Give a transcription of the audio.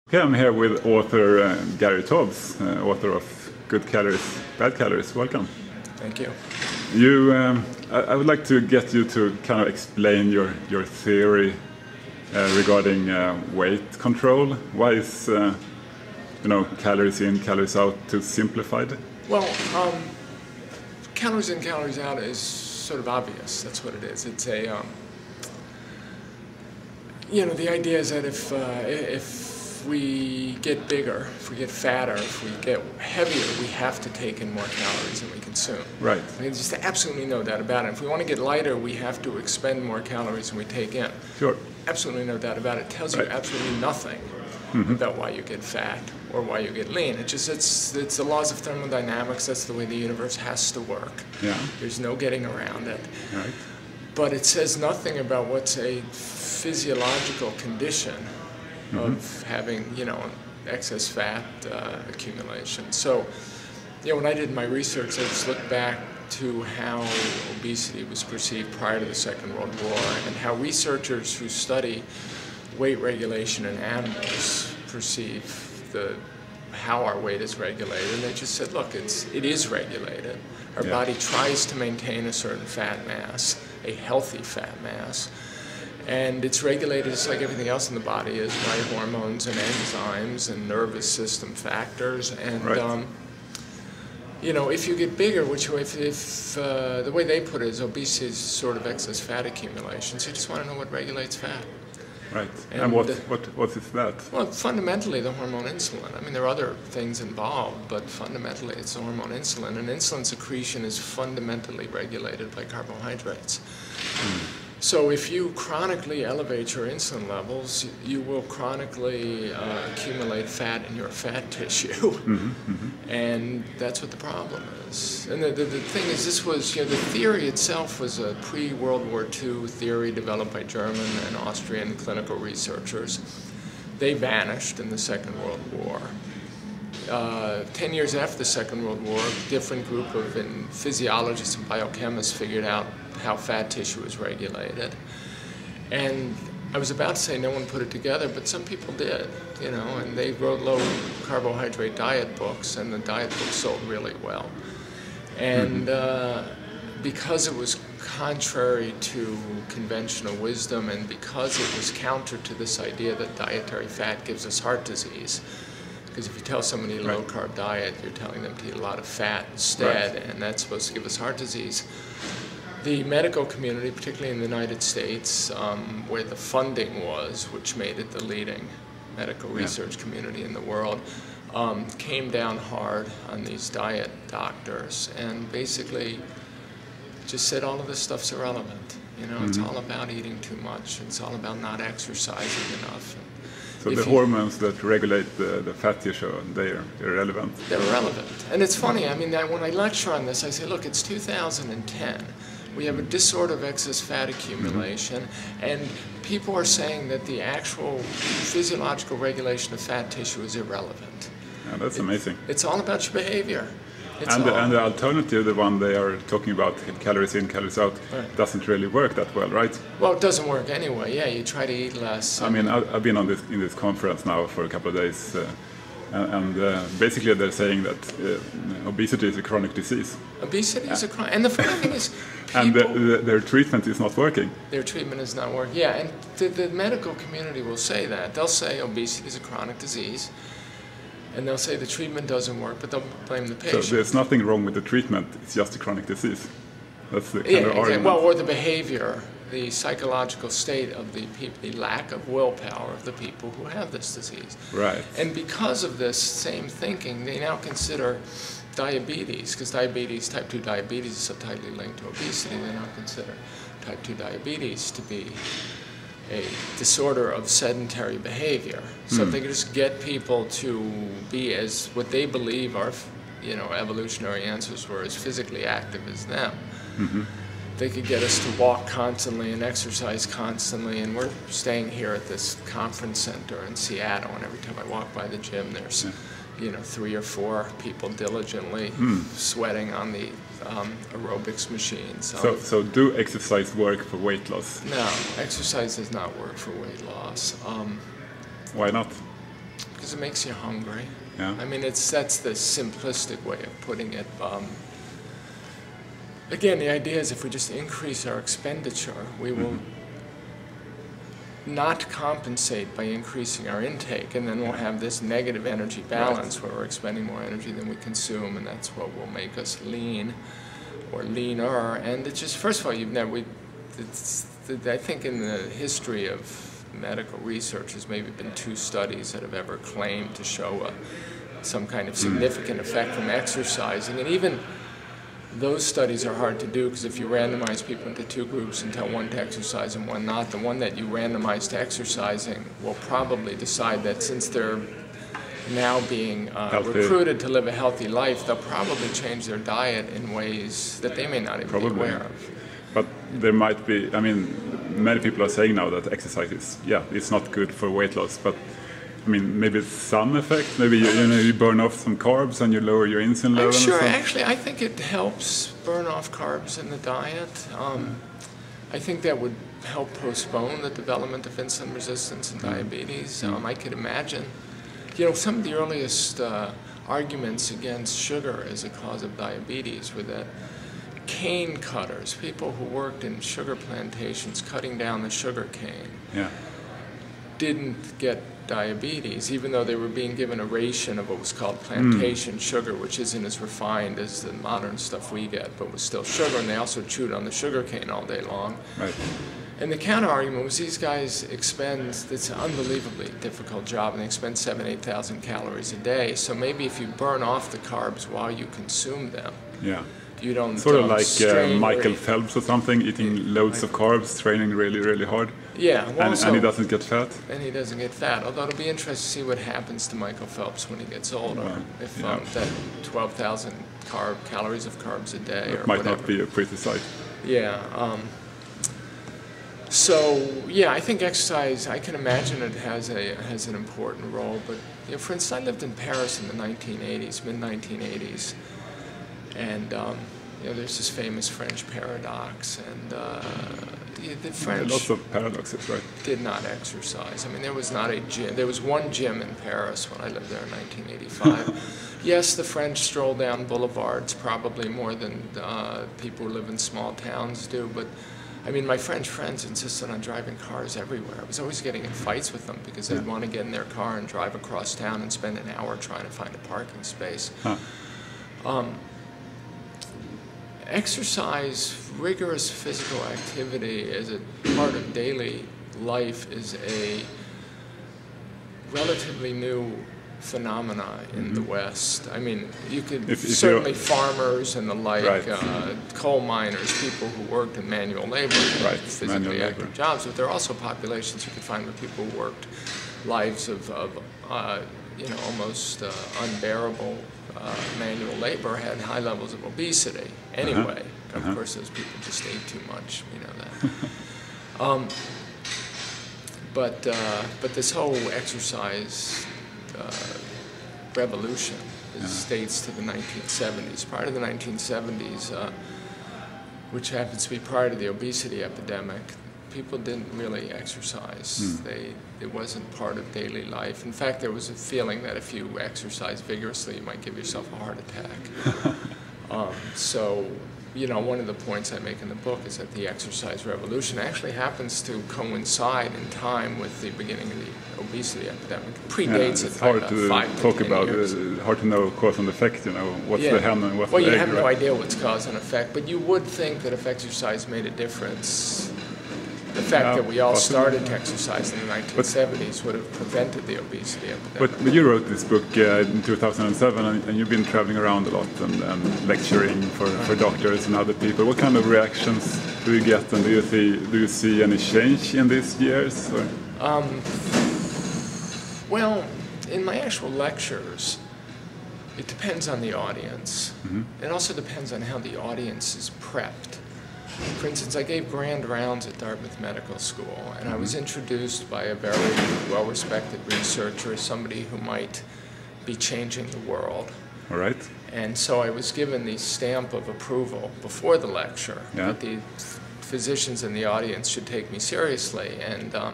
Okay, I'm here with author Gary Taubes, author of Good Calories, Bad Calories. Welcome. Thank you. I would like to get you to kind of explain your theory regarding weight control. Why is calories in, calories out too simplified? Well, calories in, calories out is sort of obvious. That's what it is. It's a the idea is that if we get bigger, if we get fatter, if we get heavier, we have to take in more calories than we consume. Right. There's just absolutely no doubt about it. If we want to get lighter, we have to expend more calories than we take in. Sure. Absolutely no doubt about it. It tells you absolutely nothing about why you get fat or why you get lean. It's the laws of thermodynamics. That's the way the universe has to work. Yeah. There's no getting around it. Right. But it says nothing about what's a physiological condition of having, excess fat accumulation. So, when I did my research, I just looked back to how obesity was perceived prior to the Second World War and how researchers who study weight regulation in animals perceive how our weight is regulated. And they just said, look, it is regulated. Our body tries to maintain a certain fat mass, a healthy fat mass. And it's regulated just like everything else in the body is by hormones and enzymes and nervous system factors. And if you get bigger, if the way they put it is obesity is sort of excess fat accumulation. So you just want to know what regulates fat. Right. And what is that? Well, fundamentally, the hormone insulin. I mean, there are other things involved, but fundamentally, it's the hormone insulin. And insulin secretion is fundamentally regulated by carbohydrates. So if you chronically elevate your insulin levels, you will chronically accumulate fat in your fat tissue. And that's what the problem is. And the thing is, this was, the theory itself was a pre-World War II theory developed by German and Austrian clinical researchers. They vanished in the Second World War. 10 years after the Second World War, a different group of physiologists and biochemists figured out how fat tissue is regulated. And I was about to say no one put it together, but some people did, and they wrote low carbohydrate diet books, and the diet books sold really well. And because it was contrary to conventional wisdom and because it was counter to this idea that dietary fat gives us heart disease, because if you tell somebody to eat a low-carb diet, you're telling them to eat a lot of fat instead, and that's supposed to give us heart disease. The medical community, particularly in the United States, where the funding was, which made it the leading medical research community in the world, came down hard on these diet doctors and basically just said all of this stuff's irrelevant. It's all about eating too much. It's all about not exercising enough. So the hormones that regulate the fat tissue, they're irrelevant? They're irrelevant. And it's funny, when I lecture on this, I say, look, it's 2010. We have a disorder of excess fat accumulation, and people are saying that the actual physiological regulation of fat tissue is irrelevant. Yeah, that's amazing. It's all about your behavior. And the alternative, the one they are talking about, calories in, calories out, doesn't really work that well, right? Well, it doesn't work anyway. Yeah, you try to eat less. I mean, I've been in this conference now for a couple of days, and basically they're saying that obesity is a chronic disease. Obesity is a chronic, and the funny thing is, and their treatment is not working. Their treatment is not working. Yeah, and the medical community will say that. They'll say obesity is a chronic disease. And they'll say the treatment doesn't work, but they'll blame the patient. So there's nothing wrong with the treatment, it's just a chronic disease. That's the kind of argument. Well, or the behavior, the psychological state of the people, the lack of willpower of the people who have this disease. Right. And because of this same thinking, they now consider diabetes, because type 2 diabetes is so tightly linked to obesity, they now consider type 2 diabetes to be a disorder of sedentary behavior. So if they could just get people to be as what they believe are, evolutionary answers were as physically active as them, they could get us to walk constantly and exercise constantly. And we're staying here at this conference center in Seattle, and every time I walk by the gym, there's 3 or 4 people diligently sweating on the aerobics machines. So do exercise work for weight loss? No, exercise does not work for weight loss. Why not? Because because it makes you hungry. Yeah. I mean, that's the simplistic way of putting it. Again, the idea is if we just increase our expenditure, we will not compensate by increasing our intake, and then we'll have this negative energy balance where we're expending more energy than we consume, and that's what will make us lean or leaner. And it's just, first of all, I think in the history of medical research, there's maybe been 2 studies that have ever claimed to show some kind of significant effect from exercising, and even those studies are hard to do because if you randomize people into 2 groups and tell one to exercise and one not, the one that you randomize to exercising will probably decide that since they're now being recruited to live a healthy life, they'll probably change their diet in ways that they may not even be aware of. But there might be, I mean, many people are saying now that exercise is, it's not good for weight loss, but I mean, maybe some effect. Maybe you burn off some carbs and you lower your insulin level. I'm sure. Actually, I think it helps burn off carbs in the diet. I think that would help postpone the development of insulin resistance and diabetes. I could imagine. Some of the earliest arguments against sugar as a cause of diabetes were that cane cutters, people who worked in sugar plantations cutting down the sugar cane, didn't get diabetes, even though they were being given a ration of what was called plantation sugar, which isn't as refined as the modern stuff we get, but was still sugar, and they also chewed on the sugar cane all day long. Right. And the counter-argument was these guys expend, it's an unbelievably difficult job, and they expend 7,000 to 8,000 calories a day, so maybe if you burn off the carbs while you consume them, you don't sort of like Michael Phelps or something, eating loads of carbs, training really, really hard. Yeah, well, and he doesn't get fat. And he doesn't get fat. Although it'll be interesting to see what happens to Michael Phelps when he gets older. If that 12,000 calories of carbs a day or might whatever. not be a pretty sight. Yeah. I think exercise, I can imagine it has an important role. But for instance, I lived in Paris in the 1980s, mid-1980s. And there's this famous French paradox, and the French lots of paradoxes, right? Did not exercise. I mean, there was not a gym. There was one gym in Paris when I lived there in 1985. Yes, the French stroll down boulevards probably more than people who live in small towns do, but I mean, my French friends insisted on driving cars everywhere. I was always getting in fights with them because they'd want to get in their car and drive across town and spend an hour trying to find a parking space. Exercise, rigorous physical activity as a part of daily life is a relatively new phenomena in the West. I mean, you could certainly farmers and the like, coal miners, people who worked in manual labor, physically active jobs, but there are also populations you could find where people who worked lives of almost unbearable manual labor had high levels of obesity. Anyway, of course, those people just ate too much. We know that. But this whole exercise revolution dates to the 1970s. Prior to the 1970s, which happens to be prior to the obesity epidemic, people didn't really exercise. It wasn't part of daily life. In fact, there was a feeling that if you exercise vigorously, you might give yourself a heart attack. One of the points I make in the book is that the exercise revolution actually happens to coincide in time with the beginning of the obesity epidemic. It predates it by about 5 to 10 years. Hard to know cause and effect, what's the hen and what's the egg. Well, you have no idea what's cause and effect, but you would think that if exercise made a difference, the fact that we all started to exercise in the 1970s would have prevented the obesity epidemic. But you wrote this book in 2007, and you've been traveling around a lot and lecturing for doctors and other people. What kind of reactions do you get, and do you see any change in these years? Well, in my actual lectures, it depends on the audience. It also depends on how the audience is prepped. For instance, I gave grand rounds at Dartmouth Medical School, and I was introduced by a very well-respected researcher, somebody who might be changing the world. All right. And so I was given the stamp of approval before the lecture that the physicians in the audience should take me seriously. And